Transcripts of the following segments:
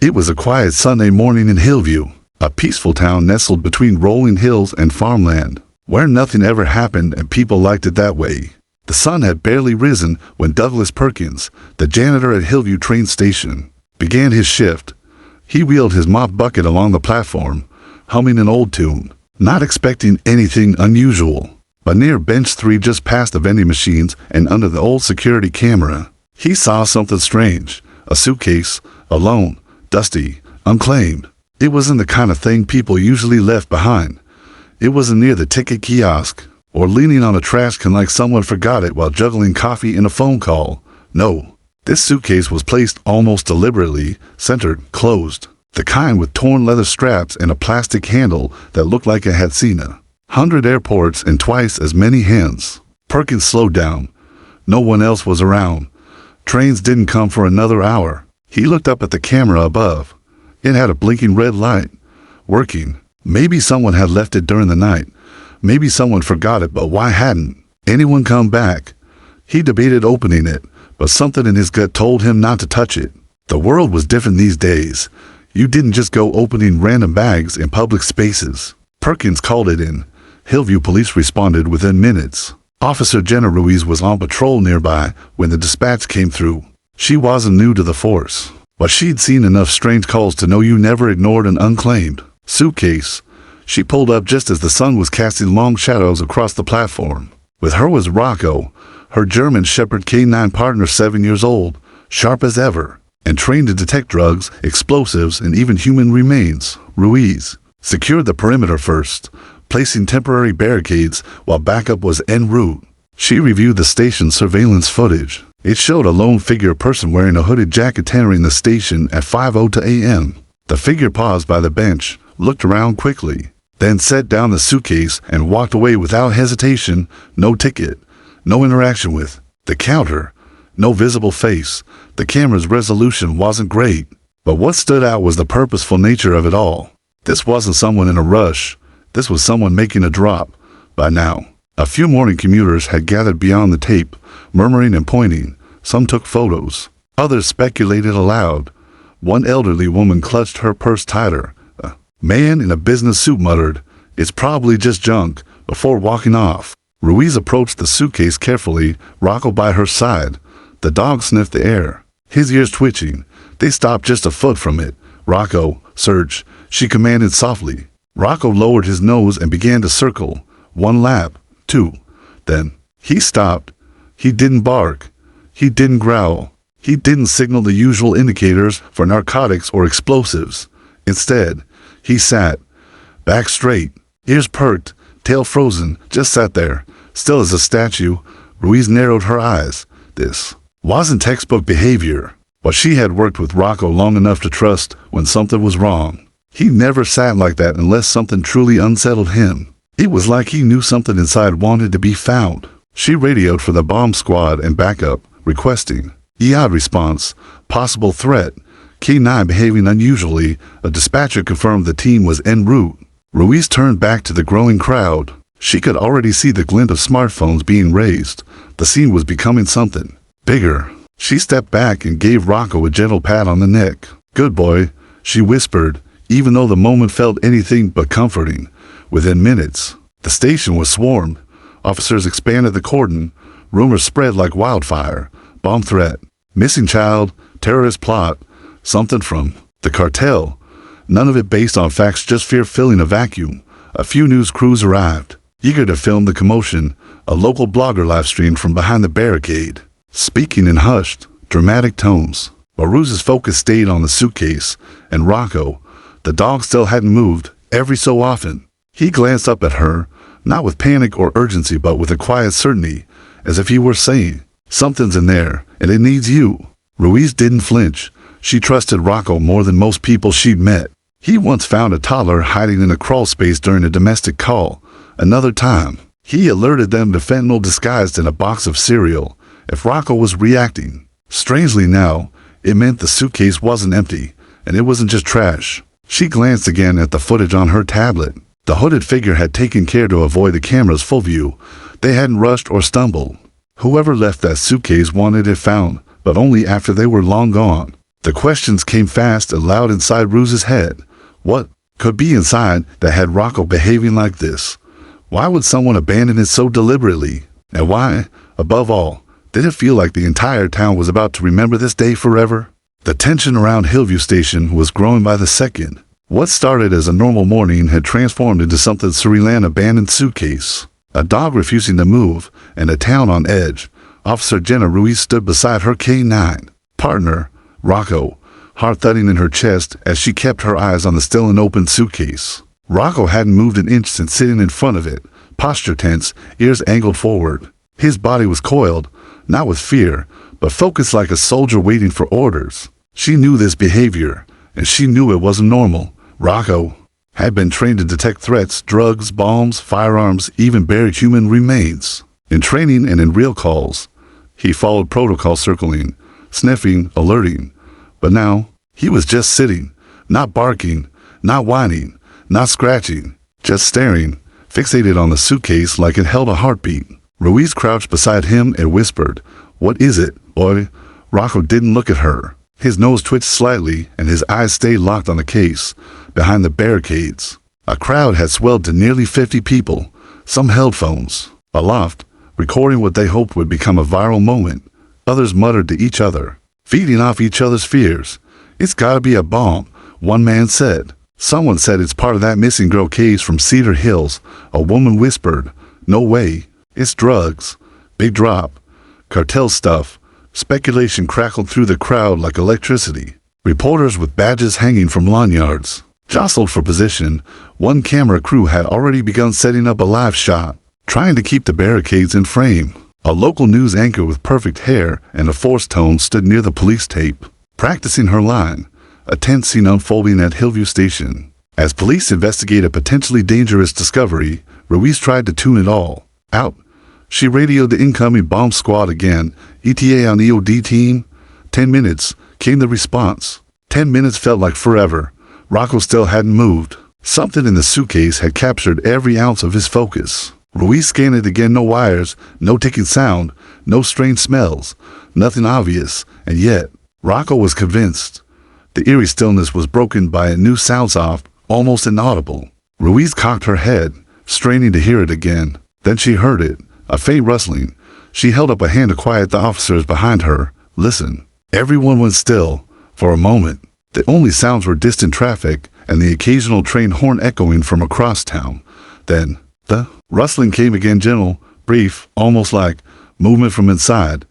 It was a quiet Sunday morning in Hillview, a peaceful town nestled between rolling hills and farmland, where nothing ever happened and people liked it that way. The sun had barely risen when Douglas Perkins, the janitor at Hillview train station, began his shift. He wheeled his mop bucket along the platform, humming an old tune, not expecting anything unusual. But near bench 3, just past the vending machines and under the old security camera, he saw something strange. A suitcase, alone, dusty, unclaimed. It wasn't the kind of thing people usually left behind. It wasn't near the ticket kiosk, or leaning on a trash can like someone forgot it while juggling coffee in a phone call. No, this suitcase was placed almost deliberately, centered, closed. The kind with torn leather straps and a plastic handle that looked like it had seen 100 airports and twice as many hands. Perkins slowed down. No one else was around. Trains didn't come for another hour. He looked up at the camera above. It had a blinking red light, working. Maybe someone had left it during the night. Maybe someone forgot it, but why hadn't anyone come back? He debated opening it, but something in his gut told him not to touch it. The world was different these days. You didn't just go opening random bags in public spaces. Perkins called it in. Hillview police responded within minutes. Officer Jenna Ruiz was on patrol nearby when the dispatch came through. She wasn't new to the force, but she'd seen enough strange calls to know you never ignored an unclaimed suitcase. She pulled up just as the sun was casting long shadows across the platform. With her was Rocco, her German Shepherd K9 partner, 7 years old, sharp as ever, and trained to detect drugs, explosives, and even human remains. Ruiz secured the perimeter first, placing temporary barricades while backup was en route. She reviewed the station's surveillance footage. It showed a lone figure person wearing a hooded jacket entering the station at 5:02 a.m. The figure paused by the bench, looked around quickly, then set down the suitcase and walked away without hesitation. No ticket, no interaction with the counter, no visible face. The camera's resolution wasn't great, but what stood out was the purposeful nature of it all. This wasn't someone in a rush. This was someone making a drop. By now, a few morning commuters had gathered beyond the tape, murmuring and pointing. Some took photos. Others speculated aloud. One elderly woman clutched her purse tighter. A man in a business suit muttered, "It's probably just junk," before walking off. Ruiz approached the suitcase carefully, Rocco by her side. The dog sniffed the air, his ears twitching. They stopped just a foot from it. "Rocco, search," she commanded softly. Rocco lowered his nose and began to circle. 1 lap, 2. Then he stopped. He didn't bark. He didn't growl. He didn't signal the usual indicators for narcotics or explosives. Instead, he sat, back straight, ears perked, tail frozen, just sat there, still as a statue. Ruiz narrowed her eyes. This wasn't textbook behavior, but she had worked with Rocco long enough to trust when something was wrong. He never sat like that unless something truly unsettled him. It was like he knew something inside wanted to be found. She radioed for the bomb squad and backup, requesting EOD response, possible threat, K9 behaving unusually. A dispatcher confirmed the team was en route. Ruiz turned back to the growing crowd. She could already see the glint of smartphones being raised. The scene was becoming something bigger. She stepped back and gave Rocco a gentle pat on the neck. "Good boy," she whispered, even though the moment felt anything but comforting. Within minutes, the station was swarmed. Officers expanded the cordon. Rumors spread like wildfire. Bomb threat, missing child, terrorist plot, something from the cartel. None of it based on facts, just fear filling a vacuum. A few news crews arrived, eager to film the commotion. A local blogger live-streamed from behind the barricade, speaking in hushed, dramatic tones. But Ruiz's focus stayed on the suitcase, and Rocco. The dog still hadn't moved. Every so often, he glanced up at her, not with panic or urgency, but with a quiet certainty, as if he were saying, "Something's in there, and it needs you." Ruiz didn't flinch. She trusted Rocco more than most people she'd met. He once found a toddler hiding in a crawl space during a domestic call. Another time, he alerted them to fentanyl disguised in a box of cereal. If Rocco was reacting strangely now, it meant the suitcase wasn't empty, and it wasn't just trash. She glanced again at the footage on her tablet. The hooded figure had taken care to avoid the camera's full view. They hadn't rushed or stumbled. Whoever left that suitcase wanted it found, but only after they were long gone. The questions came fast and loud inside Ruiz's head. What could be inside that had Rocco behaving like this? Why would someone abandon it so deliberately? And why, above all, did it feel like the entire town was about to remember this day forever? The tension around Hillview Station was growing by the second. What started as a normal morning had transformed into something surreal. An abandoned suitcase, a dog refusing to move, and a town on edge. Officer Jenna Ruiz stood beside her K-9 partner, Rocco, heart thudding in her chest as she kept her eyes on the still and open suitcase. Rocco hadn't moved an inch since sitting in front of it, posture tense, ears angled forward. His body was coiled, not with fear, but focused like a soldier waiting for orders. She knew this behavior, and she knew it wasn't normal. Rocco had been trained to detect threats, drugs, bombs, firearms, even buried human remains. In training and in real calls, he followed protocol, circling, sniffing, alerting. But now, he was just sitting, not barking, not whining, not scratching, just staring, fixated on the suitcase like it held a heartbeat. Ruiz crouched beside him and whispered, "What is it, boy?" Rocco didn't look at her. His nose twitched slightly and his eyes stayed locked on the case, behind the barricades. A crowd had swelled to nearly 50 people. Some held phones aloft, recording what they hoped would become a viral moment. Others muttered to each other, feeding off each other's fears. "It's gotta be a bomb," one man said. Someone said it's part of that missing girl case from Cedar Hills. A woman whispered, "No way, it's drugs." Big drop. Cartel stuff. Speculation crackled through the crowd like electricity. Reporters with badges hanging from lanyards jostled for position. One camera crew had already begun setting up a live shot, trying to keep the barricades in frame. A local news anchor with perfect hair and a forced tone stood near the police tape, practicing her line. A tense scene unfolding at Hillview Station. As police investigate a potentially dangerous discovery, Ruiz tried to tune it all out. She radioed the incoming bomb squad again. "ETA on EOD team." 10 minutes, came the response. 10 minutes felt like forever. Rocco still hadn't moved. Something in the suitcase had captured every ounce of his focus. Ruiz scanned it again. No wires, no ticking sound, no strange smells, nothing obvious. And yet, Rocco was convinced. The eerie stillness was broken by a new sound, soft, almost inaudible. Ruiz cocked her head, straining to hear it again. Then she heard it, a faint rustling. She held up a hand to quiet the officers behind her. "Listen." Everyone went still. For a moment, the only sounds were distant traffic and the occasional train horn echoing from across town. Then, the rustling came again, gentle, brief, almost like movement from inside.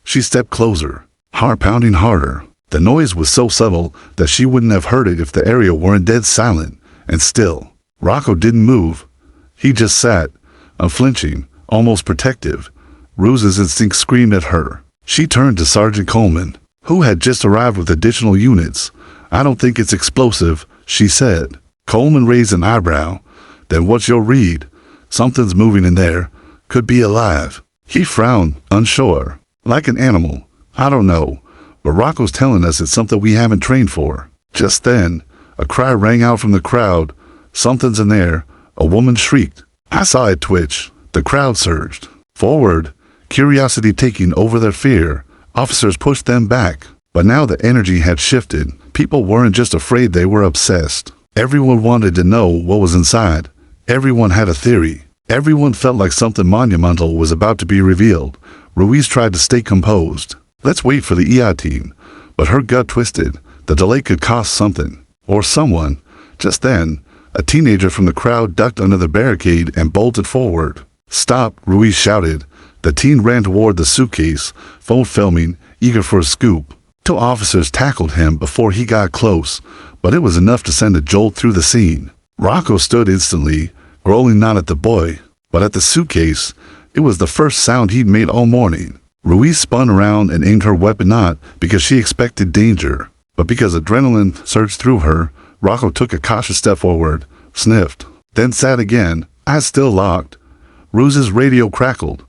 She stepped closer, heart pounding harder. The noise was so subtle that she wouldn't have heard it if the area weren't dead silent. And still, Rocco didn't move. He just sat, unflinching, almost protective. Ruiz's instinct screamed at her. She turned to Sergeant Coleman, who had just arrived with additional units. "I don't think it's explosive," she said. Coleman raised an eyebrow. "Then what's your read?" "Something's moving in there. Could be alive." He frowned, unsure. "Like an animal. I don't know. But Rocco's telling us it's something we haven't trained for." Just then, a cry rang out from the crowd. "Something's in there." A woman shrieked. I saw it twitch. The crowd surged forward, curiosity taking over their fear. Officers pushed them back. But now the energy had shifted. People weren't just afraid, they were obsessed. Everyone wanted to know what was inside. Everyone had a theory. Everyone felt like something monumental was about to be revealed. Ruiz tried to stay composed. "Let's wait for the EI team." But her gut twisted. The delay could cost something. Or someone. Just then, a teenager from the crowd ducked under the barricade and bolted forward. "Stop," Ruiz shouted. The teen ran toward the suitcase, phone filming, eager for a scoop. 2 officers tackled him before he got close, but it was enough to send a jolt through the scene. Rocco stood instantly, rolling not at the boy, but at the suitcase. It was the first sound he'd made all morning. Ruiz spun around and aimed her weapon, not because she expected danger, but because adrenaline surged through her. Rocco took a cautious step forward, sniffed, then sat again, eyes still locked. Ruiz's radio crackled.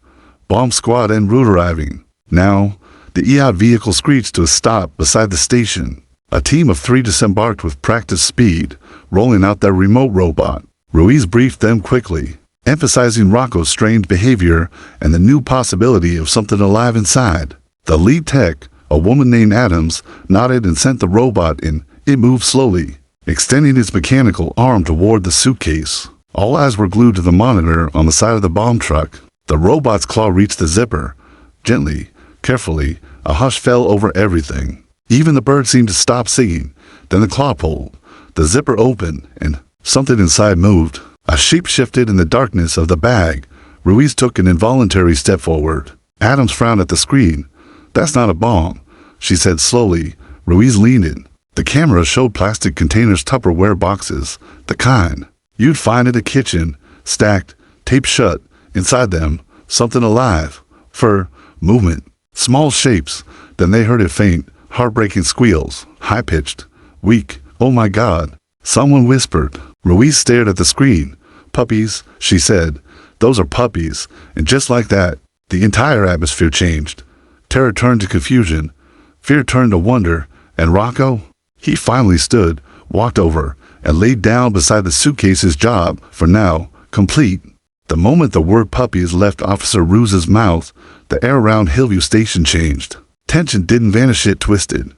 Bomb squad en route arriving. Now, the EI vehicle screeched to a stop beside the station. A team of 3 disembarked with practiced speed, rolling out their remote robot. Ruiz briefed them quickly, emphasizing Rocco's strange behavior and the new possibility of something alive inside. The lead tech, A woman named Adams nodded and sent the robot in. It moved slowly, extending its mechanical arm toward the suitcase. All eyes were glued to the monitor on the side of the bomb truck. The robot's claw reached the zipper. Gently, carefully, a hush fell over everything. Even the bird seemed to stop singing. Then the claw pulled. The zipper opened, and something inside moved. A shape shifted in the darkness of the bag. Ruiz took an involuntary step forward. Adams frowned at the screen. "That's not a bomb," she said slowly. Ruiz leaned in. The camera showed plastic containers, Tupperware boxes, the kind you'd find in a kitchen, stacked, taped shut. Inside them, something alive. Fur, movement, small shapes. Then they heard a faint, heartbreaking squeals, high-pitched, weak. "Oh my God," someone whispered. Ruiz stared at the screen. "Puppies," she said. "Those are puppies." And just like that, the entire atmosphere changed. Terror turned to confusion. Fear turned to wonder. And Rocco? He finally stood, walked over, and laid down beside the suitcase's job, for now, complete. The moment the word puppies left Officer Ruiz's mouth, the air around Hillview Station changed. Tension didn't vanish, it twisted.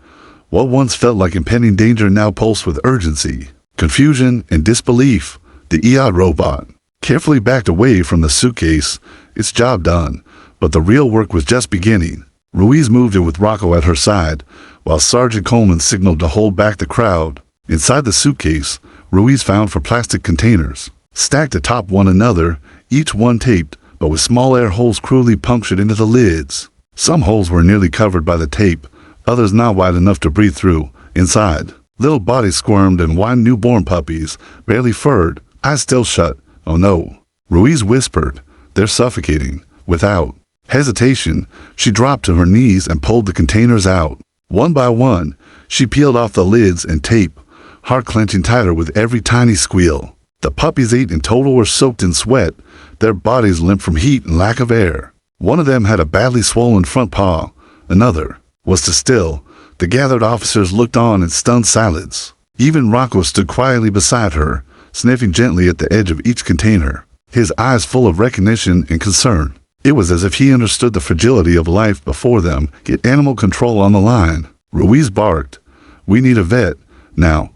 What once felt like impending danger now pulsed with urgency, confusion, and disbelief. The EOD robot carefully backed away from the suitcase, its job done, but the real work was just beginning. Ruiz moved in with Rocco at her side, while Sergeant Coleman signaled to hold back the crowd. Inside the suitcase, Ruiz found four plastic containers, stacked atop one another, each one taped, but with small air holes cruelly punctured into the lids. Some holes were nearly covered by the tape, others not wide enough to breathe through. Inside, little bodies squirmed and whined, newborn puppies, barely furred, eyes still shut. "Oh no," Ruiz whispered. "They're suffocating." Without hesitation, she dropped to her knees and pulled the containers out. One by one, she peeled off the lids and tape, heart clenching tighter with every tiny squeal. The puppies, 8 in total, were soaked in sweat, their bodies limp from heat and lack of air. One of them had a badly swollen front paw. Another was to still. The gathered officers looked on in stunned silence. Even Rocco stood quietly beside her, sniffing gently at the edge of each container, his eyes full of recognition and concern. It was as if he understood the fragility of life before them. Get animal control on the line. Ruiz barked. "We need a vet now."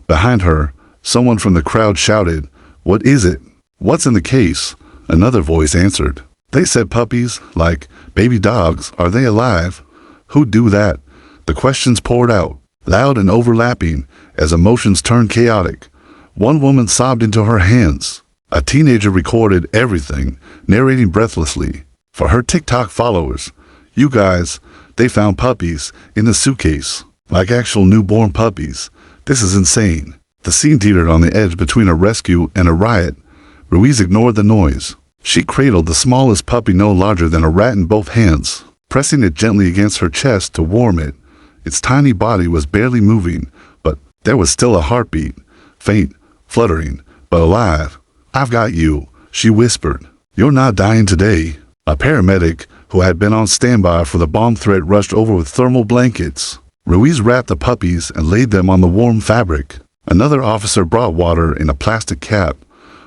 Behind her, someone from the crowd shouted, "What is it? What's in the case?" Another voice answered. "They said puppies, like baby dogs. Are they alive?" "Who'd do that?" The questions poured out, loud and overlapping, as emotions turned chaotic. One woman sobbed into her hands. A teenager recorded everything, narrating breathlessly. For her TikTok followers, "You guys, they found puppies in the suitcase, like actual newborn puppies. This is insane." The scene teetered on the edge between a rescue and a riot. Ruiz ignored the noise. She cradled the smallest puppy, no larger than a rat, in both hands, pressing it gently against her chest to warm it. Its tiny body was barely moving, but there was still a heartbeat, faint, fluttering, but alive. "I've got you," she whispered. "You're not dying today." A paramedic who had been on standby for the bomb threat rushed over with thermal blankets. Ruiz wrapped the puppies and laid them on the warm fabric. Another officer brought water in a plastic cap.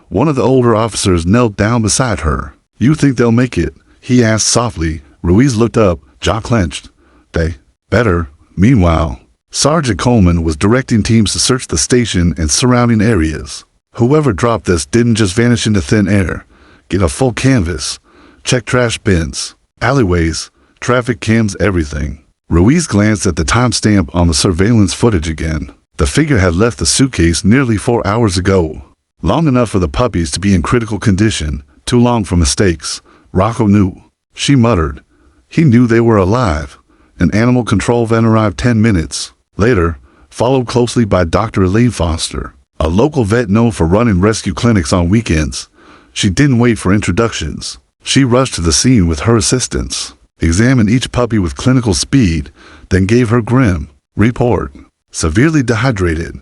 One of the older officers knelt down beside her. "You think they'll make it?" he asked softly. Ruiz looked up, jaw clenched. "They better." Meanwhile, Sergeant Coleman was directing teams to search the station and surrounding areas. Whoever dropped this didn't just vanish into thin air. Get a full canvas. Check trash bins, alleyways, traffic cams, everything. Ruiz glanced at the timestamp on the surveillance footage again. The figure had left the suitcase nearly 4 hours ago. Long enough for the puppies to be in critical condition, too long for mistakes. Rocco knew. She muttered. He knew they were alive. An animal control van arrived 10 minutes later, followed closely by Dr. Elaine Foster, a local vet known for running rescue clinics on weekends. She didn't wait for introductions. She rushed to the scene with her assistants, examined each puppy with clinical speed, then gave her grim report. Severely dehydrated.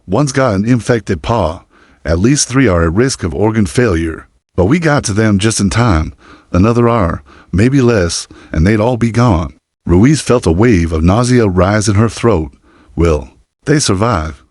One's got an infected paw. At least 3 are at risk of organ failure. But we got to them just in time. Another hour, maybe less, and they'd all be gone. Ruiz felt a wave of nausea rise in her throat. Will they survive?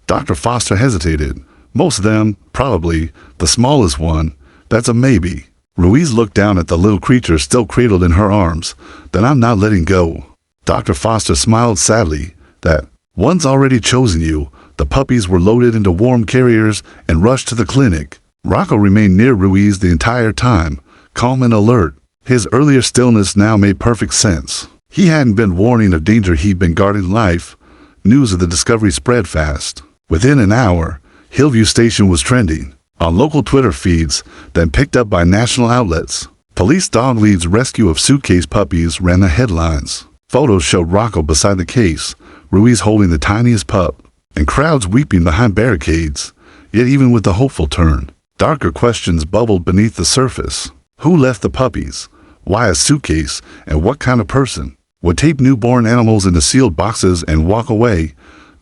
Dr. Foster hesitated. Most of them, probably. The smallest one, that's a maybe. Ruiz looked down at the little creature still cradled in her arms. Then I'm not letting go. Dr. Foster smiled sadly. That one's already chosen you. The puppies were loaded into warm carriers and rushed to the clinic. Rocco remained near Ruiz the entire time, calm and alert. His earlier stillness now made perfect sense. He hadn't been warning of danger, he'd been guarding life. News of the discovery spread fast. Within an hour, Hillview Station was trending on local Twitter feeds, then picked up by national outlets. Police dog leads rescue of Suitcase puppies ran the headlines. Photos showed Rocco beside the case, Ruiz holding the tiniest pup, and crowds weeping behind barricades. Yet even with the hopeful turn, darker questions bubbled beneath the surface. Who left the puppies? Why a Suitcase? And what kind of person would tape newborn animals into sealed boxes and walk away?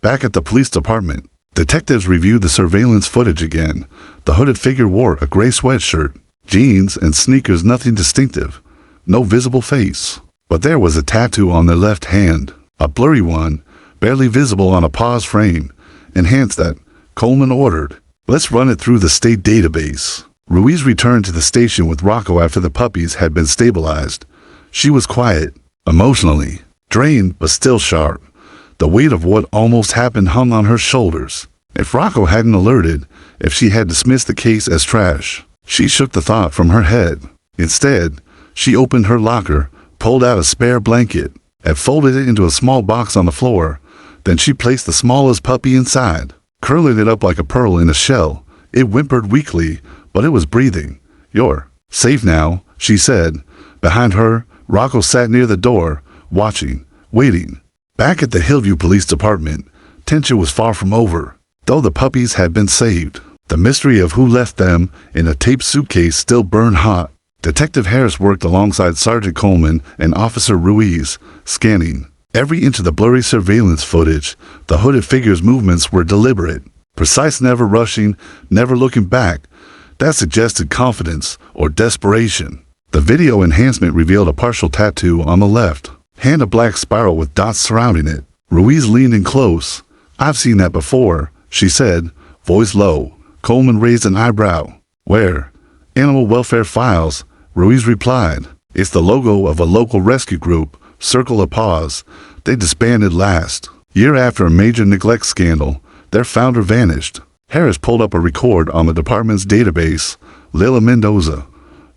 Back at the police department, detectives reviewed the surveillance footage again. The hooded figure wore a gray sweatshirt, jeans, and sneakers, nothing distinctive. No visible face. But there was a tattoo on their left hand, a blurry one, barely visible on a pause frame. Enhance that, Coleman ordered. Let's run it through the state database. Ruiz returned to the station with Rocco after the puppies had been stabilized. She was quiet, emotionally, drained but still sharp. The weight of what almost happened hung on her shoulders. If Rocco hadn't alerted, if she had dismissed the case as trash, she shook the thought from her head. Instead, she opened her locker, pulled out a spare blanket, and folded it into a small box on the floor. Then she placed the smallest puppy inside, curling it up like a pearl in a shell. It whimpered weakly, but it was breathing. "You're safe now," she said. Behind her, Rocco sat near the door, watching, waiting. Back at the Hillview Police Department, tension was far from over. Though the puppies had been saved, the mystery of who left them in a taped suitcase still burned hot. Detective Harris worked alongside Sergeant Coleman and Officer Ruiz, scanning every inch of the blurry surveillance footage. The hooded figure's movements were deliberate, precise, never rushing, never looking back. That suggested confidence or desperation. The video enhancement revealed a partial tattoo on the left hand, a black spiral with dots surrounding it. Ruiz leaned in close. "I've seen that before," she said, voice low. Coleman raised an eyebrow. "Where?" "Animal welfare files," Ruiz replied. "It's the logo of a local rescue group." Circle a pause. They disbanded last year after a major neglect scandal. Their founder vanished. Harris pulled up a record on the department's database. Lila Mendoza,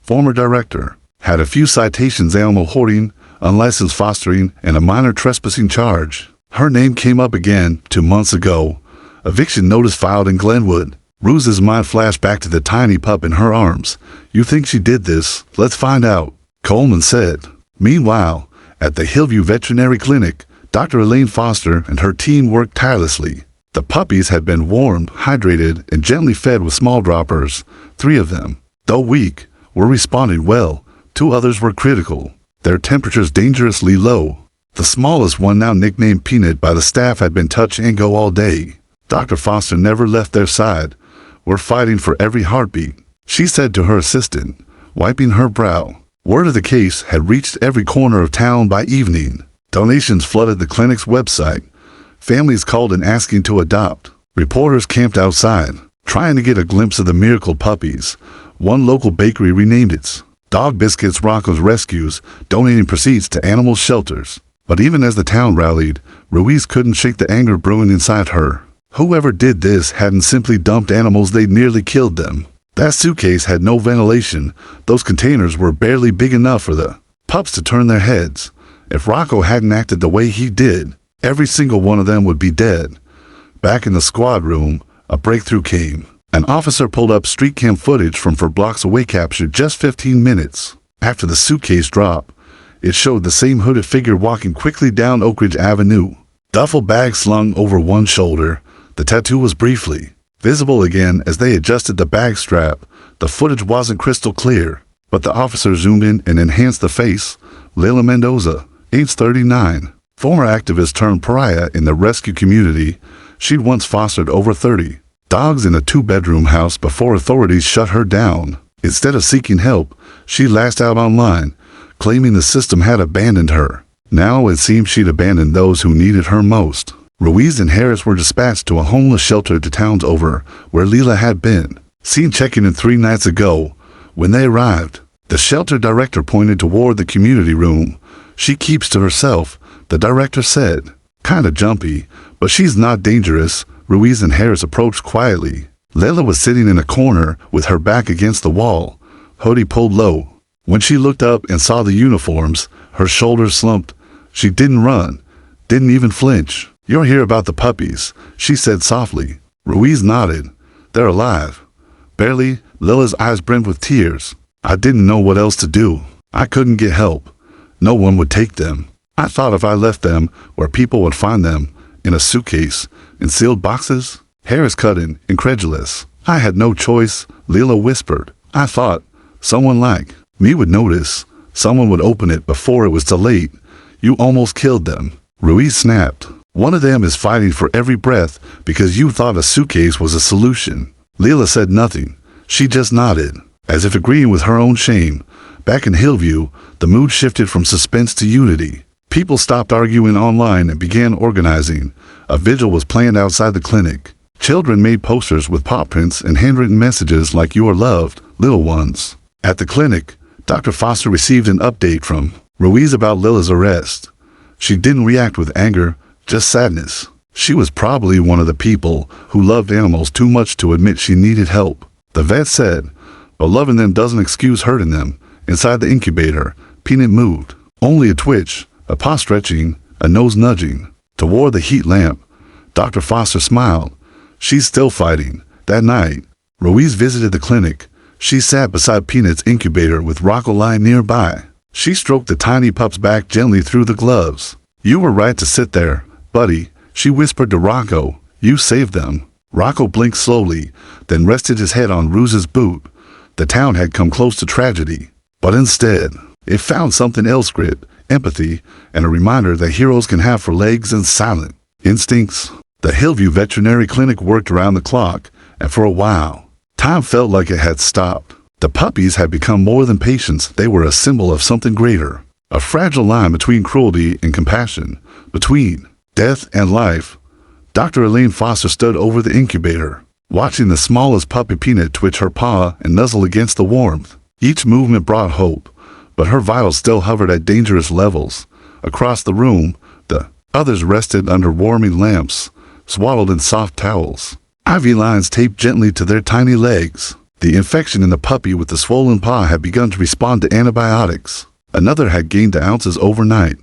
former director, had a few citations: animal hoarding, unlicensed fostering, and a minor trespassing charge. Her name came up again 2 months ago. Eviction notice filed in Glenwood. Ruiz's mind flashed back to the tiny pup in her arms. "You think she did this? Let's find out," Coleman said. Meanwhile, at the Hillview Veterinary Clinic, Dr. Elaine Foster and her team worked tirelessly. The puppies had been warmed, hydrated, and gently fed with small droppers. 3 of them, though weak, were responding well. 2 others were critical, their temperatures dangerously low. The smallest one, now nicknamed Peanut by the staff, had been touch and go all day. Dr. Foster never left their side. "We're fighting for every heartbeat," she said to her assistant, wiping her brow. Word of the case had reached every corner of town by evening. Donations flooded the clinic's website. Families called in asking to adopt. Reporters camped outside, trying to get a glimpse of the miracle puppies. One local bakery renamed its dog biscuits Rocco's Rescues, donating proceeds to animal shelters. But even as the town rallied, Ruiz couldn't shake the anger brewing inside her. Whoever did this hadn't simply dumped animals, they'd nearly killed them. That suitcase had no ventilation. Those containers were barely big enough for the pups to turn their heads. If Rocco hadn't acted the way he did, every single one of them would be dead. Back in the squad room, a breakthrough came. An officer pulled up street cam footage from blocks away, captured just 15 minutes after the suitcase drop. It showed the same hooded figure walking quickly down Oak Ridge Avenue, duffel bag slung over one shoulder. The tattoo was briefly visible again as they adjusted the bag strap. The footage wasn't crystal clear, but the officer zoomed in and enhanced the face. Lila Mendoza, age 39, former activist turned pariah in the rescue community. She'd once fostered over 30 dogs in a 2-bedroom house before authorities shut her down. Instead of seeking help, she lashed out online, claiming the system had abandoned her. Now it seemed she'd abandoned those who needed her most. Ruiz and Harris were dispatched to a homeless shelter to towns over, where Lila had been seen checking in 3 nights ago. When they arrived, the shelter director pointed toward the community room. "She keeps to herself," the director said. Kinda jumpy, but she's not dangerous. Ruiz and Harris approached quietly. Layla was sitting in a corner with her back against the wall, hoodie pulled low. When she looked up and saw the uniforms, her shoulders slumped. She didn't run, didn't even flinch. "You're here about the puppies," she said softly. Ruiz nodded. "They're alive." Barely. Lila's eyes brimmed with tears. "I didn't know what else to do. I couldn't get help. No one would take them. I thought if I left them where people would find them, in a suitcase, in sealed boxes." Harris cut in, incredulous. "I had no choice," Lila whispered. "I thought someone like me would notice. Someone would open it before it was too late. You almost killed them." Ruiz snapped. "One of them is fighting for every breath because you thought a suitcase was a solution." Lila said nothing. She just nodded, as if agreeing with her own shame. Back in Hillview, the mood shifted from suspense to unity. People stopped arguing online and began organizing. A vigil was planned outside the clinic. Children made posters with paw prints and handwritten messages like "You are loved, little ones." At the clinic, Dr. Foster received an update from Ruiz about Lila's arrest. She didn't react with anger, just sadness. She was probably one of the people who loved animals too much to admit she needed help. The vet said, but loving them doesn't excuse hurting them. Inside the incubator, Peanut moved. Only a twitch, a paw stretching, a nose nudging. Toward the heat lamp, Dr. Foster smiled. She's still fighting. That night, Ruiz visited the clinic. She sat beside Peanut's incubator with Rocco lying nearby. She stroked the tiny pup's back gently through the gloves. "You were right to sit there, buddy," she whispered to Rocco. "You saved them." Rocco blinked slowly, then rested his head on Ruiz's boot. The town had come close to tragedy, but instead, it found something else: grit, empathy, and a reminder that heroes can have for legs and silent instincts. The Hillview Veterinary Clinic worked around the clock, and for a while, time felt like it had stopped. The puppies had become more than patients. They were a symbol of something greater, a fragile line between cruelty and compassion, between death and life. Dr. Elaine Foster stood over the incubator, watching the smallest puppy Peanut twitch her paw and nuzzle against the warmth. Each movement brought hope, but her vitals still hovered at dangerous levels. Across the room, the others rested under warming lamps, swaddled in soft towels. IV lines taped gently to their tiny legs. The infection in the puppy with the swollen paw had begun to respond to antibiotics. Another had gained the ounces overnight.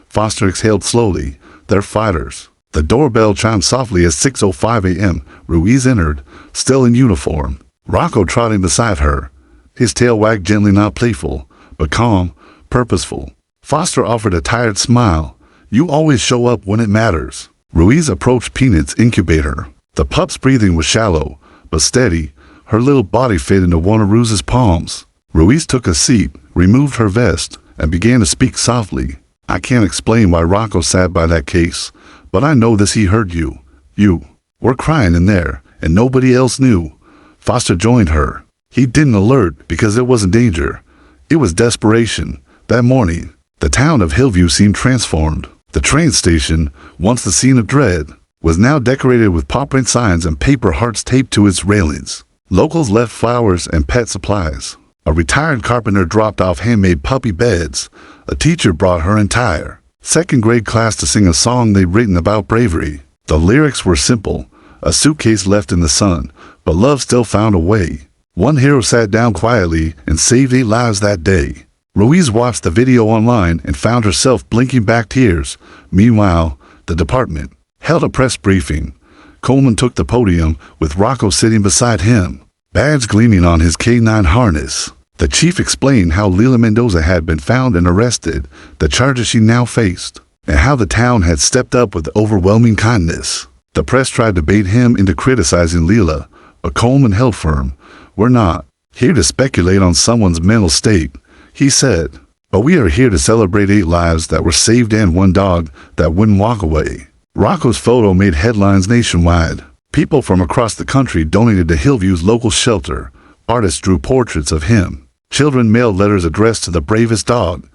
Foster exhaled slowly. "They're fighters." The doorbell chimed softly at 6:05 a.m. Ruiz entered, still in uniform. Rocco trotting beside her. His tail wagged gently, not playful, but calm, purposeful. Foster offered a tired smile. "You always show up when it matters." Ruiz approached Peanut's incubator. The pup's breathing was shallow, but steady. Her little body fit into one of Ruiz's palms. Ruiz took a seat, removed her vest, and began to speak softly. "I can't explain why Rocco sat by that case, but I know this: he heard you. You were crying in there, and nobody else knew." Foster joined her. He didn't alert because it wasn't danger. It was desperation. That morning, the town of Hillview seemed transformed. The train station, once the scene of dread, was now decorated with paw print signs and paper hearts taped to its railings. Locals left flowers and pet supplies. A retired carpenter dropped off handmade puppy beds. A teacher brought her entire second-grade class to sing a song they'd written about bravery. The lyrics were simple: a suitcase left in the sun, but love still found a way. One hero sat down quietly and saved 8 lives that day. Ruiz watched the video online and found herself blinking back tears. Meanwhile, the department held a press briefing. Coleman took the podium, with Rocco sitting beside him, badge gleaming on his K9 harness. The chief explained how Lila Mendoza had been found and arrested, the charges she now faced, and how the town had stepped up with overwhelming kindness. The press tried to bait him into criticizing Lila, but Coleman held firm. "We're not here to speculate on someone's mental state," he said, "but we are here to celebrate 8 lives that were saved and 1 dog that wouldn't walk away." Rocco's photo made headlines nationwide. People from across the country donated to Hillview's local shelter. Artists drew portraits of him. Children mailed letters addressed to the bravest dog.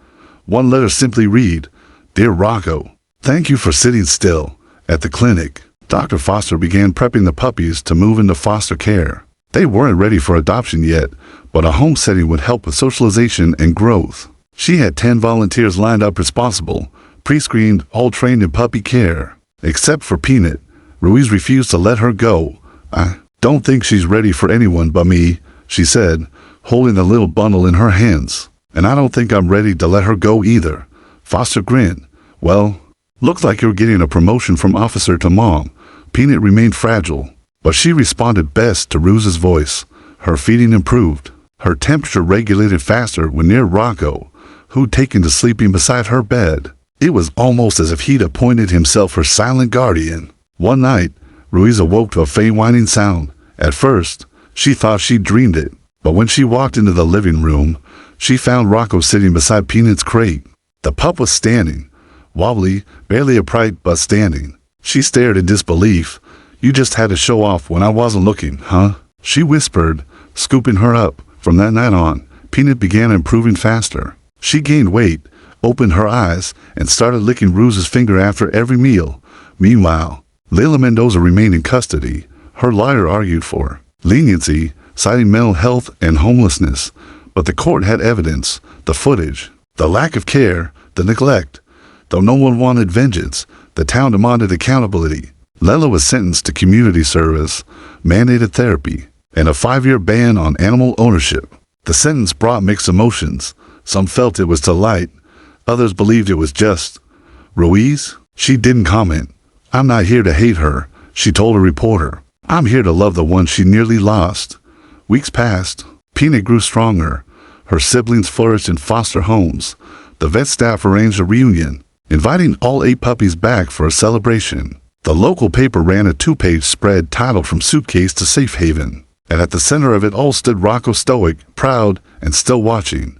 One letter simply read, "Dear Rocco, thank you for sitting still." At the clinic, Dr. Foster began prepping the puppies to move into foster care. They weren't ready for adoption yet, but a home setting would help with socialization and growth. She had 10 volunteers lined up responsible, pre-screened, all trained in puppy care. Except for Peanut, Ruiz refused to let her go. "I don't think she's ready for anyone but me," she said, holding the little bundle in her hands. "And I don't think I'm ready to let her go either." Foster grinned. "Well, looks like you're getting a promotion from officer to mom." Peanut remained fragile, but she responded best to Ruiz's voice. Her feeding improved. Her temperature regulated faster when near Rocco, who'd taken to sleeping beside her bed. It was almost as if he'd appointed himself her silent guardian. One night, Ruiz awoke to a faint whining sound. At first, she thought she'd dreamed it, but when she walked into the living room, she found Rocco sitting beside Peanut's crate. The pup was standing, wobbly, barely upright, but standing. She stared in disbelief. "You just had to show off when I wasn't looking, huh?" she whispered, scooping her up. From that night on, Peanut began improving faster. She gained weight, opened her eyes, and started licking Ruiz's finger after every meal. Meanwhile, Layla Mendoza remained in custody. Her lawyer argued for leniency, citing mental health and homelessness. But the court had evidence, the footage, the lack of care, the neglect. Though no one wanted vengeance, the town demanded accountability. Layla was sentenced to community service, mandated therapy, and a 5-year ban on animal ownership. The sentence brought mixed emotions. Some felt it was too light. Others believed it was just. Ruiz? She didn't comment. "I'm not here to hate her," she told a reporter. "I'm here to love the one she nearly lost." Weeks passed. Peanut grew stronger. Her siblings flourished in foster homes. The vet staff arranged a reunion, inviting all 8 puppies back for a celebration. The local paper ran a 2-page spread titled "From Suitcase to Safe Haven," and at the center of it all stood Rocco, stoic, proud, and still watching.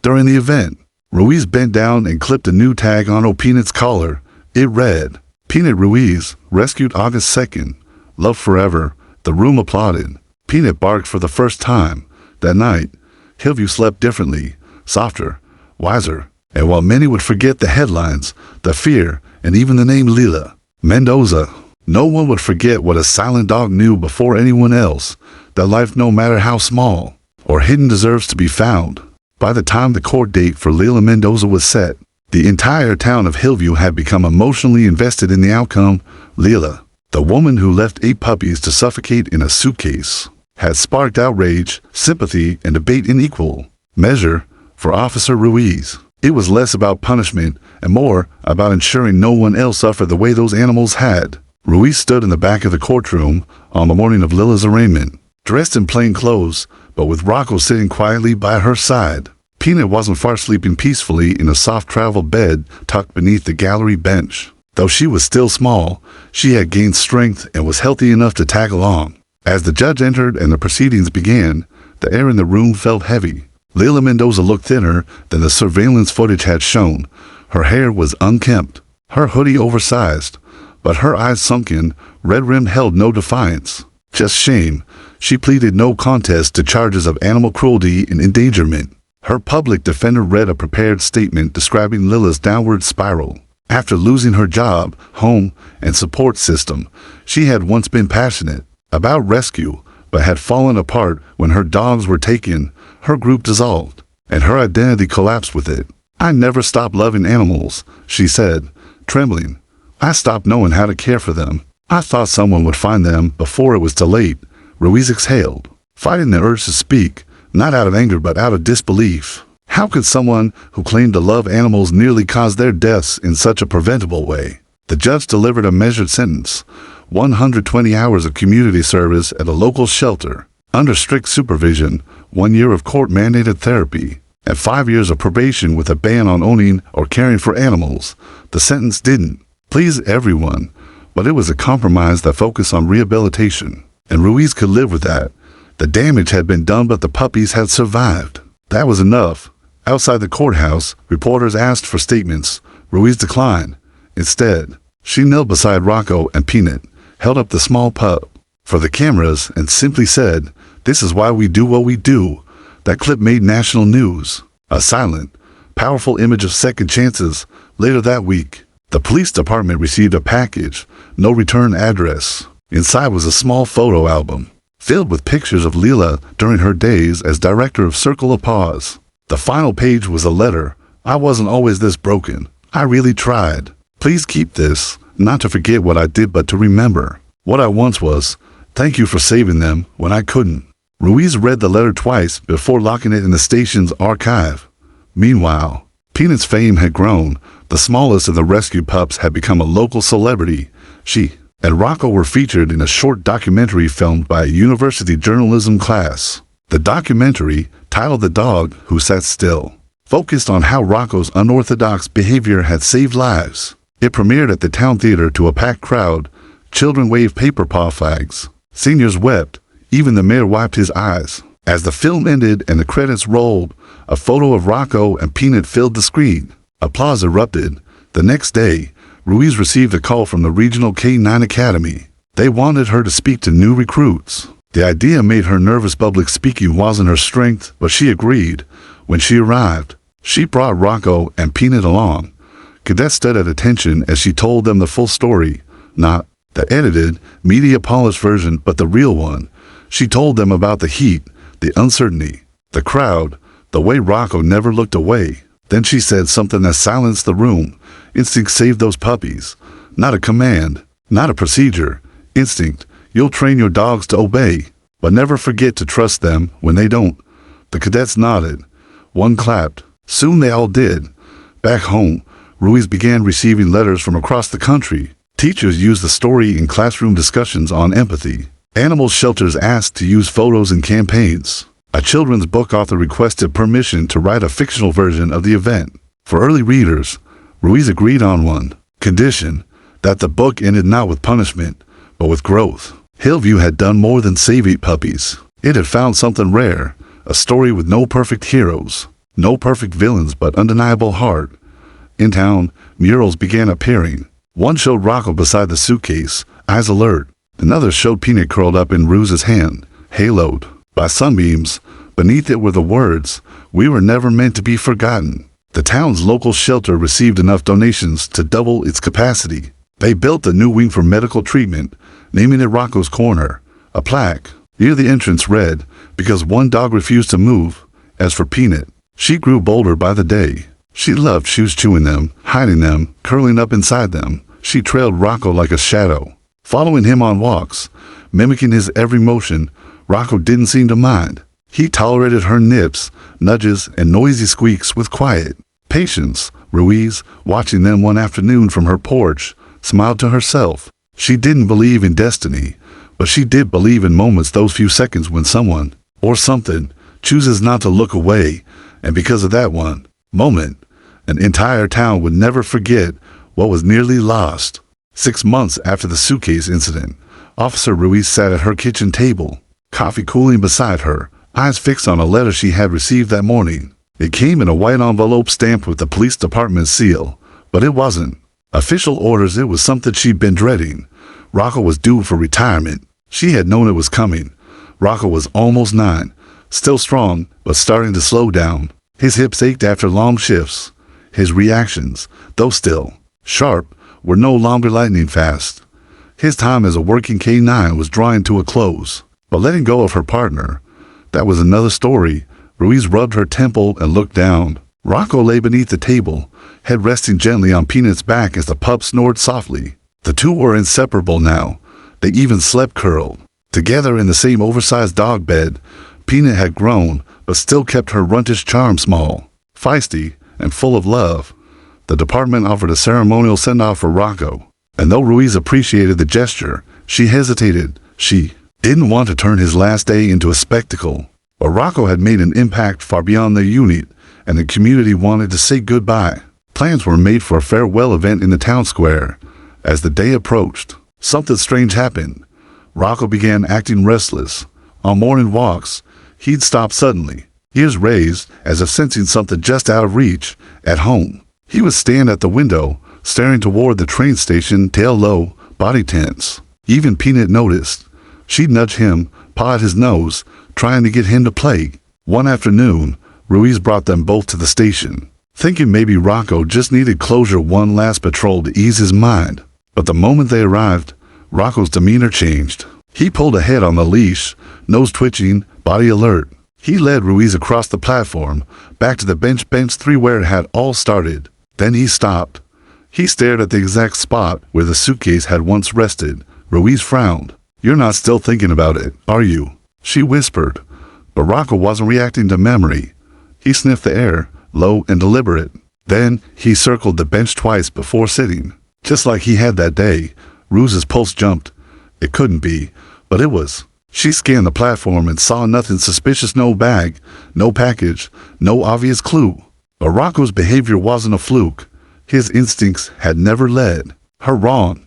During the event, Ruiz bent down and clipped a new tag on Peanut's collar. It read, "Peanut Ruiz, rescued August 2nd. Love forever." The room applauded. Peanut barked for the first time. That night, Hillview slept differently, softer, wiser. And while many would forget the headlines, the fear, and even the name Layla Mendoza, no one would forget what a silent dog knew before anyone else, that life, no matter how small or hidden, deserves to be found. By the time the court date for Layla Mendoza was set, the entire town of Hillview had become emotionally invested in the outcome. Layla, the woman who left 8 puppies to suffocate in a suitcase, had sparked outrage, sympathy, and debate in equal measure for Officer Ruiz. It was less about punishment and more about ensuring no one else suffered the way those animals had. Ruiz stood in the back of the courtroom on the morning of Layla's arraignment, dressed in plain clothes, but with Rocco sitting quietly by her side. Peanut wasn't far, sleeping peacefully in a soft travel bed tucked beneath the gallery bench. Though she was still small, she had gained strength and was healthy enough to tag along. As the judge entered and the proceedings began, the air in the room felt heavy. Layla Mendoza looked thinner than the surveillance footage had shown. Her hair was unkempt, her hoodie oversized, but her eyes sunken, red-rimmed, held no defiance, just shame. She pleaded no contest to charges of animal cruelty and endangerment. Her public defender read a prepared statement describing Layla's downward spiral. After losing her job, home, and support system, she had once been passionate about rescue, but had fallen apart when her dogs were taken. Her group dissolved, and her identity collapsed with it. "I never stopped loving animals," she said, trembling. "I stopped knowing how to care for them. I thought someone would find them before it was too late." Ruiz exhaled, fighting the urge to speak, not out of anger but out of disbelief. How could someone who claimed to love animals nearly cause their deaths in such a preventable way? The judge delivered a measured sentence: 120 hours of community service at a local shelter, under strict supervision, 1 year of court-mandated therapy, and 5 years of probation with a ban on owning or caring for animals. The sentence didn't please everyone, but it was a compromise that focused on rehabilitation, and Ruiz could live with that. The damage had been done, but the puppies had survived. That was enough. Outside the courthouse, reporters asked for statements. Ruiz declined. Instead, she knelt beside Rocco and Peanut, held up the small pup for the cameras, and simply said, "This is why we do what we do." That clip made national news. A silent, powerful image of second chances. Later that week, the police department received a package, no return address. Inside was a small photo album, filled with pictures of Layla during her days as director of Circle of Paws. The final page was a letter. "I wasn't always this broken. I really tried. Please keep this, not to forget what I did but to remember what I once was. Thank you for saving them when I couldn't. Ruiz read the letter twice before locking it in the station's archive. Meanwhile, Peanut's fame had grown. The smallest of the rescued pups had become a local celebrity. She and Rocco were featured in a short documentary filmed by a university journalism class. The documentary, titled The Dog Who Sat Still, focused on how Rocco's unorthodox behavior had saved lives. It premiered at the town theater to a packed crowd. Children waved paper paw flags. Seniors wept. Even the mayor wiped his eyes. As the film ended and the credits rolled, a photo of Rocco and Peanut filled the screen. Applause erupted. The next day, Ruiz received a call from the regional K-9 Academy. They wanted her to speak to new recruits. The idea made her nervous. Public speaking wasn't her strength, but she agreed. When she arrived, she brought Rocco and Peanut along. Cadets stood at attention as she told them the full story, not the edited, media-polished version, but the real one. She told them about the heat, the uncertainty, the crowd, the way Rocco never looked away. Then she said something that silenced the room. Instinct saved those puppies. Not a command, not a procedure. Instinct. You'll train your dogs to obey, but never forget to trust them when they don't. The cadets nodded. One clapped. Soon they all did. Back home, Ruiz began receiving letters from across the country. Teachers used the story in classroom discussions on empathy. Animal shelters asked to use photos in campaigns. A children's book author requested permission to write a fictional version of the event. For early readers, Ruiz agreed on one condition, that the book ended not with punishment, but with growth. Hillview had done more than save 8 puppies. It had found something rare, a story with no perfect heroes, no perfect villains, but undeniable heart. In town, murals began appearing. One showed Rocco beside the suitcase, eyes alert. Another showed Peanut curled up in Ruiz's hand, haloed by sunbeams. Beneath it were the words, "We were never meant to be forgotten." The town's local shelter received enough donations to double its capacity. They built a new wing for medical treatment, naming it Rocco's Corner. A plaque near the entrance read, "Because one dog refused to move." As for Peanut, she grew bolder by the day. She loved shoes, chewing them, hiding them, curling up inside them. She trailed Rocco like a shadow, following him on walks, mimicking his every motion. Rocco didn't seem to mind. He tolerated her nips, nudges, and noisy squeaks with quiet patience. Ruiz, watching them one afternoon from her porch, smiled to herself. She didn't believe in destiny, but she did believe in moments, those few seconds when someone, or something, chooses not to look away, and because of that one moment, an entire town would never forget what was nearly lost. 6 months after the suitcase incident, Officer Ruiz sat at her kitchen table, coffee cooling beside her, eyes fixed on a letter she had received that morning. It came in a white envelope stamped with the police department seal, but it wasn't official orders. It was something she'd been dreading. Rocco was due for retirement. She had known it was coming. Rocco was almost 9, still strong, but starting to slow down. His hips ached after long shifts. His reactions, though still sharp, were no longer lightning fast. His time as a working K-9 was drawing to a close. But letting go of her partner, that was another story. Ruiz rubbed her temple and looked down. Rocco lay beneath the table, head resting gently on Peanut's back as the pup snored softly. The two were inseparable now. They even slept curled together in the same oversized dog bed. Peanut had grown, but still kept her runtish charm, small, feisty, and full of love. The department offered a ceremonial send-off for Rocco, and though Ruiz appreciated the gesture, she hesitated. She didn't want to turn his last day into a spectacle. But Rocco had made an impact far beyond the unit, and the community wanted to say goodbye. Plans were made for a farewell event in the town square. As the day approached, something strange happened. Rocco began acting restless. On morning walks, he'd stop suddenly, ears raised as if sensing something just out of reach. At home, he would stand at the window, staring toward the train station, tail low, body tense. Even Peanut noticed. She'd nudge him, paw at his nose, trying to get him to play. One afternoon, Ruiz brought them both to the station, thinking maybe Rocco just needed closure, one last patrol to ease his mind. But the moment they arrived, Rocco's demeanor changed. He pulled ahead on the leash, nose twitching, body alert. He led Ruiz across the platform, back to the bench 3 where it had all started. Then he stopped. He stared at the exact spot where the suitcase had once rested. Ruiz frowned. "You're not still thinking about it, are you?" she whispered. But Rocco wasn't reacting to memory. He sniffed the air, low and deliberate. Then he circled the bench twice before sitting. Just like he had that day, Ruiz's pulse jumped. It couldn't be, but it was. She scanned the platform and saw nothing suspicious, no bag, no package, no obvious clue. But Rocco's behavior wasn't a fluke. His instincts had never led her wrong.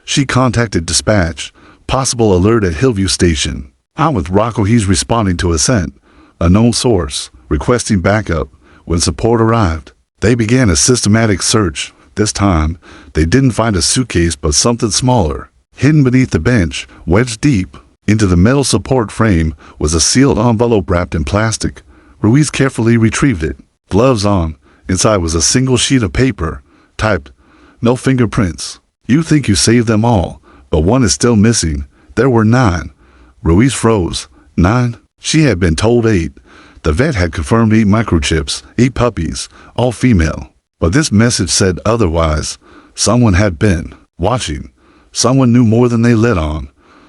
She contacted dispatch, possible alert at Hillview Station. "I'm with Rocco, he's responding to a scent." A known source, requesting backup. When support arrived, they began a systematic search. This time, they didn't find a suitcase but something smaller. Hidden beneath the bench, wedged deep into the metal support frame, was a sealed envelope wrapped in plastic. Ruiz carefully retrieved it, gloves on. Inside was a single sheet of paper, typed, "No fingerprints. You think you saved them all, but one is still missing." There were 9. Ruiz froze. 9? She had been told 8. The vet had confirmed 8 microchips, 8 puppies, all female. But this message said otherwise. Someone had been watching. Someone knew more than they let on.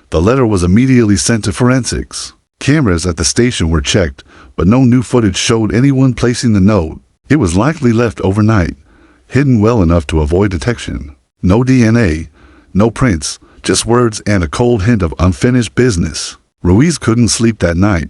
The letter was immediately sent to forensics. Cameras at the station were checked, but no new footage showed anyone placing the note. It was likely left overnight, hidden well enough to avoid detection. No DNA, no prints, just words and a cold hint of unfinished business. Ruiz couldn't sleep that night.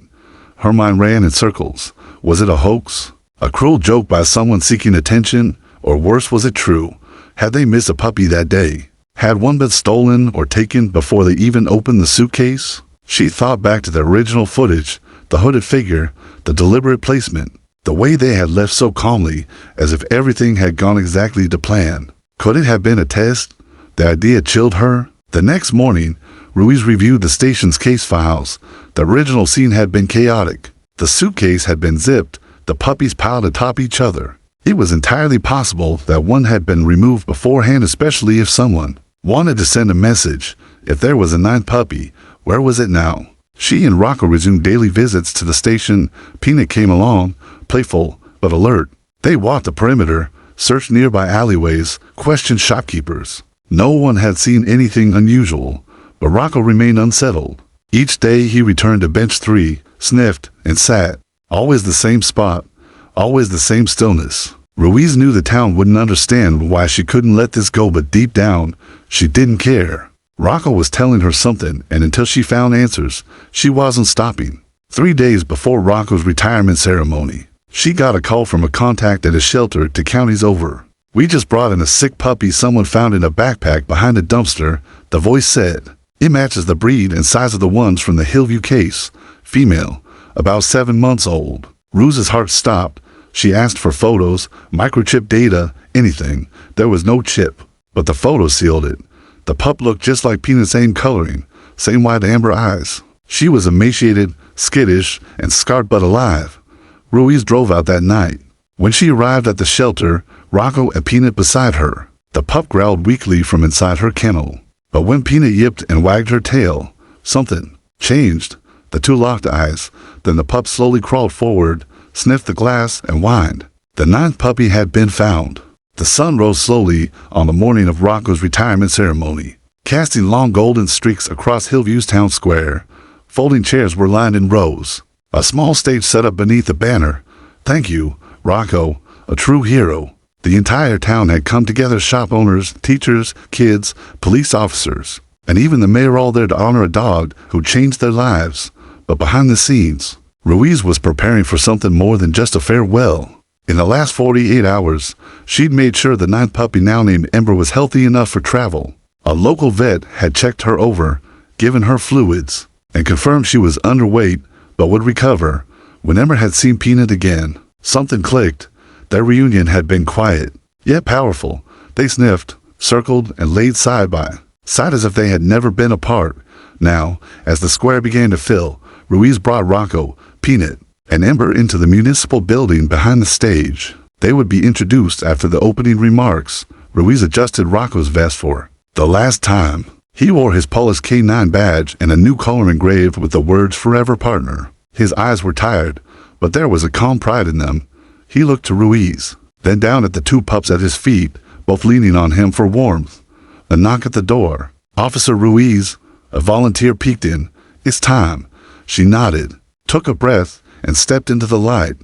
Her mind ran in circles. Was it a hoax? A cruel joke by someone seeking attention? Or worse, was it true? Had they missed a puppy that day? Had one been stolen or taken before they even opened the suitcase? She thought back to the original footage, the hooded figure, the deliberate placement, the way they had left so calmly, as if everything had gone exactly to plan. Could it have been a test? The idea chilled her. The next morning, Ruiz reviewed the station's case files. The original scene had been chaotic. The suitcase had been zipped, the puppies piled atop each other. It was entirely possible that one had been removed beforehand, especially if someone wanted to send a message. If there was a 9th puppy, where was it now? She and Rocco resumed daily visits to the station. Peanut came along, playful but alert. They walked the perimeter, searched nearby alleyways, questioned shopkeepers. No one had seen anything unusual, but Rocco remained unsettled. Each day he returned to bench 3, sniffed, and sat. Always the same spot, always the same stillness. Ruiz knew the town wouldn't understand why she couldn't let this go, but deep down, she didn't care. Rocco was telling her something, and until she found answers, she wasn't stopping. 3 days before Rocco's retirement ceremony, she got a call from a contact at a shelter 2 counties over. "We just brought in a sick puppy someone found in a backpack behind a dumpster," the voice said. "It matches the breed and size of the ones from the Hillview case. Female, about 7 months old." Ruiz's heart stopped. She asked for photos, microchip data, anything. There was no chip, but the photo sealed it. The pup looked just like Peanut's, same coloring, same wide amber eyes. She was emaciated, skittish, and scarred but alive. Ruiz drove out that night. When she arrived at the shelter, Rocco and Peanut beside her. The pup growled weakly from inside her kennel. But when Peanut yipped and wagged her tail, something changed. The 2 locked eyes. Then the pup slowly crawled forward, sniffed the glass, and whined. The 9th puppy had been found. The sun rose slowly on the morning of Rocco's retirement ceremony, casting long golden streaks across Hillview's town square. Folding chairs were lined in rows. A small stage set up beneath the banner. "Thank you, Rocco, a true hero." The entire town had come together, shop owners, teachers, kids, police officers, and even the mayor, all there to honor a dog who changed their lives. But behind the scenes, Ruiz was preparing for something more than just a farewell. In the last 48 hours, she'd made sure the 9th puppy, now named Ember, was healthy enough for travel. A local vet had checked her over, given her fluids, and confirmed she was underweight but would recover. When Ember had seen Peanut again, something clicked. Their reunion had been quiet, yet powerful. They sniffed, circled, and laid side by side as if they had never been apart. Now, as the square began to fill, Ruiz brought Rocco, Peanut, and Ember into the municipal building behind the stage. They would be introduced after the opening remarks. Ruiz adjusted Rocco's vest for the last time. He wore his polished K9 badge and a new collar engraved with the words "Forever Partner." His eyes were tired, but there was a calm pride in them. He looked to Ruiz. then down at the two pups at his feet, both leaning on him for warmth. A knock at the door. Officer Ruiz, a volunteer, peeked in. "It's time." She nodded, took a breath, and stepped into the light.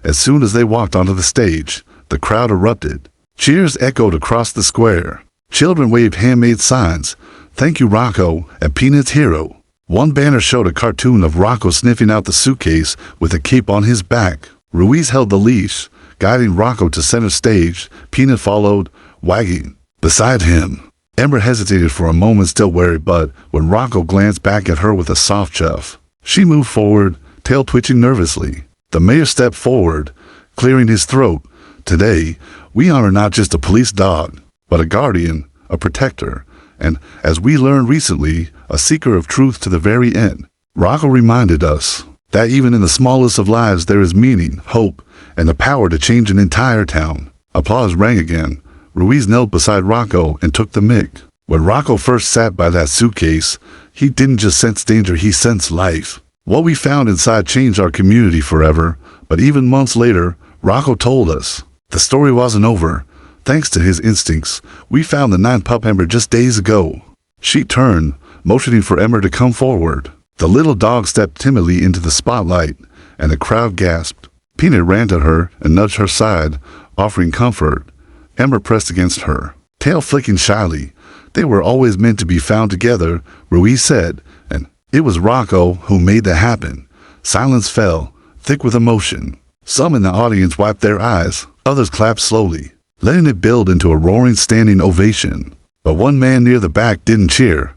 As soon as they walked onto the stage, the crowd erupted. Cheers echoed across the square. Children waved handmade signs. "Thank you, Rocco," and "Peanut's hero." One banner showed a cartoon of Rocco sniffing out the suitcase with a cape on his back. Ruiz held the leash, guiding Rocco to center stage. Peanut followed, wagging beside him. Ember hesitated for a moment, still wary, but when Rocco glanced back at her with a soft chuff, she moved forward, tail twitching nervously. The mayor stepped forward, clearing his throat. "Today, we honor not just a police dog, but a guardian, a protector, and, as we learned recently, a seeker of truth to the very end." Rocco reminded us that even in the smallest of lives there is meaning, hope, and the power to change an entire town. Applause rang again. Ruiz knelt beside Rocco and took the mic. When Rocco first sat by that suitcase, he didn't just sense danger, he sensed life. What we found inside changed our community forever, but even months later, Rocco told us the story wasn't over. Thanks to his instincts, we found the 9-pup Ember just days ago. She turned, motioning for Ember to come forward. The little dog stepped timidly into the spotlight, and the crowd gasped. Peanut ran to her and nudged her side, offering comfort. Ember pressed against her, tail flicking shyly. "They were always meant to be found together," Ruiz said, and it was Rocco who made that happen. Silence fell, thick with emotion. Some in the audience wiped their eyes, others clapped slowly, letting it build into a roaring standing ovation. But one man near the back didn't cheer.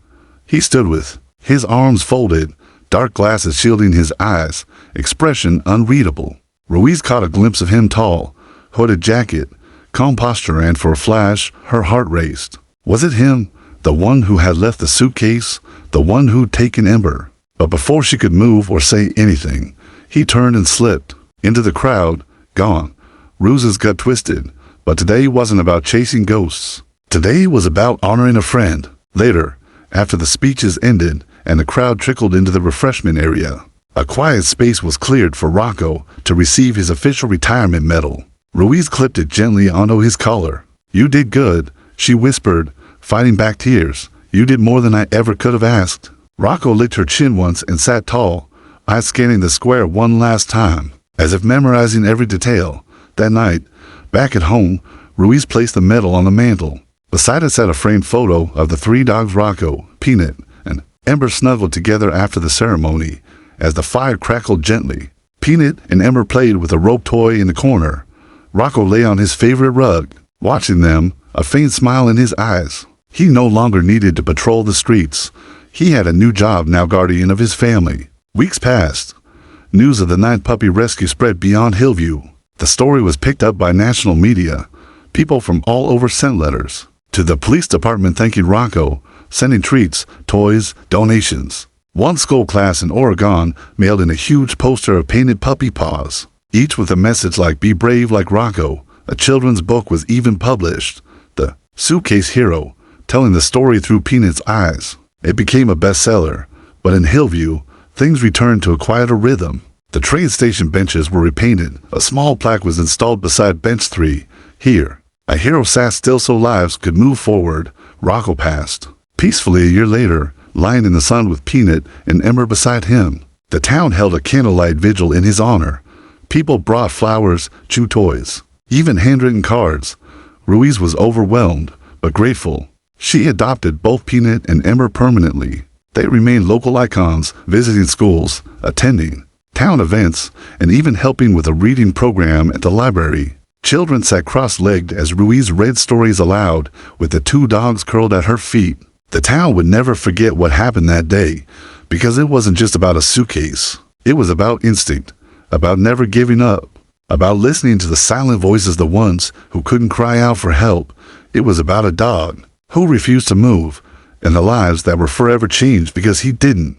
He stood with his arms folded, dark glasses shielding his eyes, expression unreadable. Ruiz caught a glimpse of him, tall, hooded jacket, calm posture, and for a flash, her heart raced. Was it him, the one who had left the suitcase, the one who'd taken Ember? But before she could move or say anything, he turned and slipped into the crowd, gone. Ruiz's gut twisted, but today wasn't about chasing ghosts. Today was about honoring a friend. Later, after the speeches ended and the crowd trickled into the refreshment area, a quiet space was cleared for Rocco to receive his official retirement medal. Ruiz clipped it gently onto his collar. "You did good," she whispered, fighting back tears. "You did more than I ever could have asked." Rocco licked her chin once and sat tall, eyes scanning the square one last time, as if memorizing every detail. That night, back at home, Ruiz placed the medal on the mantel. Beside it sat a framed photo of the 3 dogs, Rocco, Peanut, and Ember, snuggled together after the ceremony. As the fire crackled gently, Peanut and Ember played with a rope toy in the corner. Rocco lay on his favorite rug, watching them, a faint smile in his eyes. He no longer needed to patrol the streets. He had a new job now, guardian of his family. Weeks passed. News of the 9-puppy rescue spread beyond Hillview. The story was picked up by national media. People from all over sent letters to the police department thanking Rocco, sending treats, toys, donations. One school class in Oregon mailed in a huge poster of painted puppy paws, each with a message like "Be brave like Rocco." A children's book was even published, The Suitcase Hero, telling the story through Peanut's eyes. It became a bestseller, but in Hillview, things returned to a quieter rhythm. The train station benches were repainted. A small plaque was installed beside bench 3. "Here, a hero sat still so lives could move forward." Rocco passed peacefully a year later, lying in the sun with Peanut and Ember beside him. The town held a candlelight vigil in his honor. People brought flowers, chew toys, even handwritten cards. Ruiz was overwhelmed, but grateful. She adopted both Peanut and Ember permanently. They remained local icons, visiting schools, attending town events, and even helping with a reading program at the library. Children sat cross-legged as Ruiz read stories aloud, with the 2 dogs curled at her feet. The town would never forget what happened that day, because it wasn't just about a suitcase. It was about instinct, about never giving up, about listening to the silent voices, the ones who couldn't cry out for help. It was about a dog who refused to move, and the lives that were forever changed because he didn't.